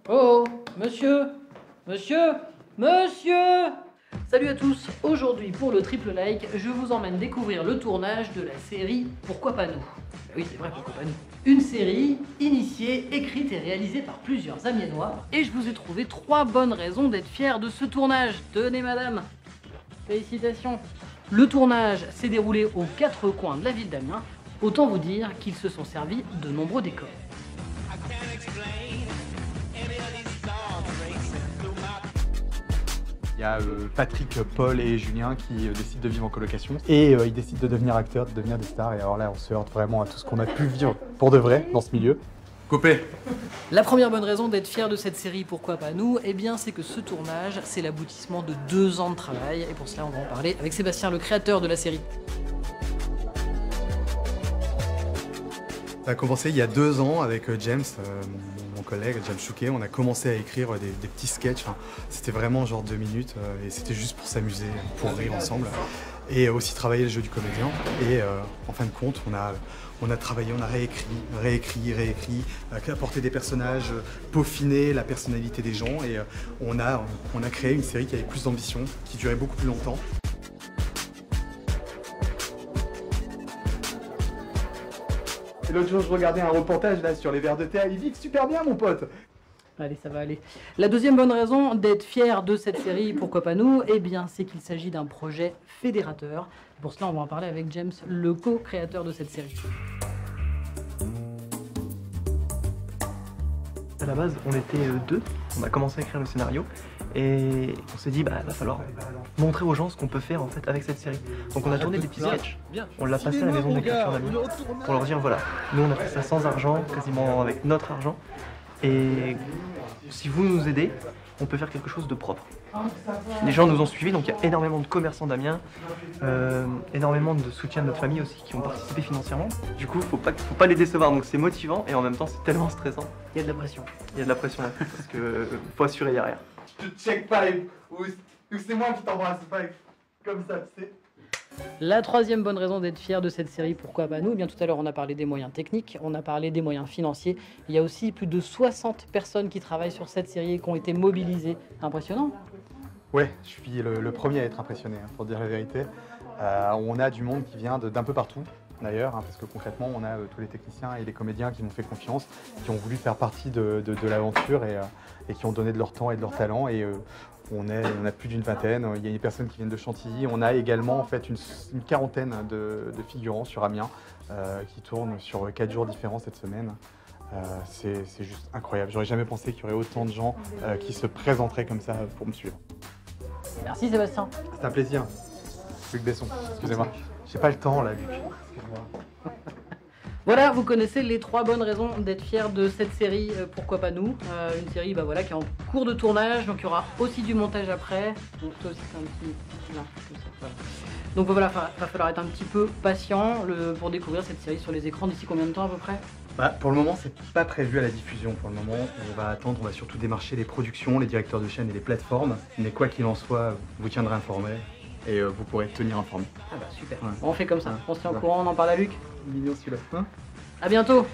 Oh, monsieur, monsieur, monsieur! Salut à tous, aujourd'hui pour le triple like, je vous emmène découvrir le tournage de la série Pourquoi pas nous? Bah oui, c'est vrai, pourquoi pas nous? Une série initiée, écrite et réalisée par plusieurs Amiénois, et je vous ai trouvé 3 bonnes raisons d'être fier de ce tournage. Tenez madame, félicitations. Le tournage s'est déroulé aux 4 coins de la ville d'Amiens, autant vous dire qu'ils se sont servis de nombreux décors. Il y a Patrick, Paul et Julien qui décident de vivre en colocation et ils décident de devenir acteurs, de devenir des stars. Et alors là, on se heurte vraiment à tout ce qu'on a pu vivre pour de vrai dans ce milieu. Coupé. La première bonne raison d'être fier de cette série Pourquoi pas nous, eh bien c'est que ce tournage, c'est l'aboutissement de 2 ans de travail. Et pour cela, on va en parler avec Sébastien, le créateur de la série. Ça a commencé il y a 2 ans avec James, mon collègue, James Chouquet. On a commencé à écrire des petits sketchs. Enfin, c'était vraiment genre 2 minutes et c'était juste pour s'amuser, pour rire ensemble. Et aussi travailler le jeu du comédien. Et en fin de compte, on a travaillé, on a réécrit, apporté des personnages, peaufiné la personnalité des gens. Et on a créé une série qui avait plus d'ambition, qui durait beaucoup plus longtemps. Et l'autre jour, je regardais un reportage là sur les vers de terre, ils vivent super bien, mon pote. Allez, ça va aller. La deuxième bonne raison d'être fier de cette série Pourquoi pas nous, eh bien c'est qu'il s'agit d'un projet fédérateur. Pour cela, on va en parler avec James, le co-créateur de cette série. À la base, on était 2, on a commencé à écrire le scénario et on s'est dit bah va falloir montrer aux gens ce qu'on peut faire en fait avec cette série. Donc on a tourné des petits sketchs, on l'a passé à la maison d'écriture d'Amiens pour leur dire voilà, nous on a fait ça sans argent, quasiment avec notre argent et si vous nous aidez, on peut faire quelque chose de propre. Les gens nous ont suivis, donc il y a énormément de commerçants d'Amiens, énormément de soutien de notre famille aussi qui ont participé financièrement. Du coup, faut pas les décevoir, donc c'est motivant et en même temps c'est tellement stressant. Il y a de la pression. Il y a de la pression là, parce que faut assurer derrière. Je te check pas, ou c'est moi qui t'embrasse, pas comme ça, tu sais. La troisième bonne raison d'être fier de cette série Pourquoi pas nous, eh bien tout à l'heure on a parlé des moyens techniques, on a parlé des moyens financiers. Il y a aussi plus de 60 personnes qui travaillent sur cette série et qui ont été mobilisées. Impressionnant. Ouais, je suis le premier à être impressionné, hein, pour dire la vérité. On a du monde qui vient d'un peu partout, d'ailleurs, hein, parce que concrètement, on a tous les techniciens et les comédiens qui m'ont fait confiance, qui ont voulu faire partie de l'aventure et qui ont donné de leur temps et de leur talent. Et on a plus d'une vingtaine, il y a des personnes qui viennent de Chantilly. On a également en fait une quarantaine de figurants sur Amiens qui tournent sur 4 jours différents cette semaine. C'est juste incroyable. J'aurais jamais pensé qu'il y aurait autant de gens qui se présenteraient comme ça pour me suivre. Merci Sébastien. C'est un plaisir. Luc Besson, excusez-moi. J'ai pas le temps là, Luc. Excuse-moi. Voilà, vous connaissez les 3 bonnes raisons d'être fier de cette série Pourquoi pas nous. Une série voilà, qui est en cours de tournage, donc il y aura aussi du montage après. Donc toi aussi c'est un petit... Non, comme ça, voilà. Donc voilà, va falloir être un petit peu patient pour découvrir cette série sur les écrans d'ici combien de temps à peu près? Pour le moment, c'est pas prévu à la diffusion. Pour le moment, on va attendre, on va surtout démarcher les productions, les directeurs de chaîne et les plateformes. Mais quoi qu'il en soit, vous tiendrez informé et vous pourrez tenir informé. Ah bah super, Ouais. on fait comme ça, Ouais. on se tient au courant, on en parle à Luc. Mignon celui-là. Hein ? À bientôt.